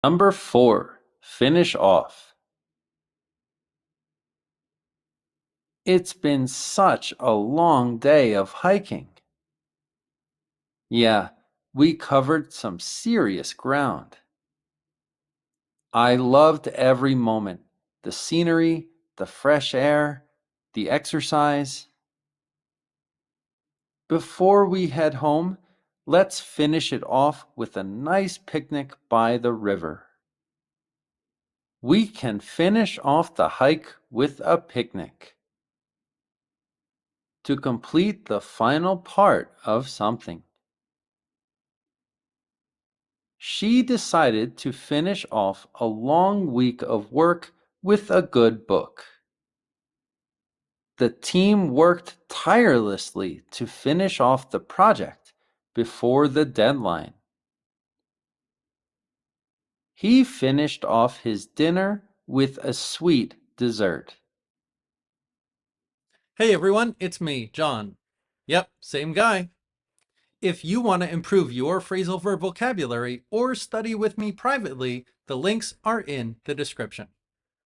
Number 4. Finish off. It's been such a long day of hiking. Yeah, we covered some serious ground. I loved every moment. The scenery, the fresh air, the exercise. Before we head home, let's finish it off with a nice picnic by the river. We can finish off the hike with a picnic. To complete the final part of something. She decided to finish off a long week of work with a good book. The team worked tirelessly to finish off the project before the deadline. He finished off his dinner with a sweet dessert. Hey everyone, it's me, John. Yep, same guy. If you want to improve your phrasal verb vocabulary or study with me privately, the links are in the description.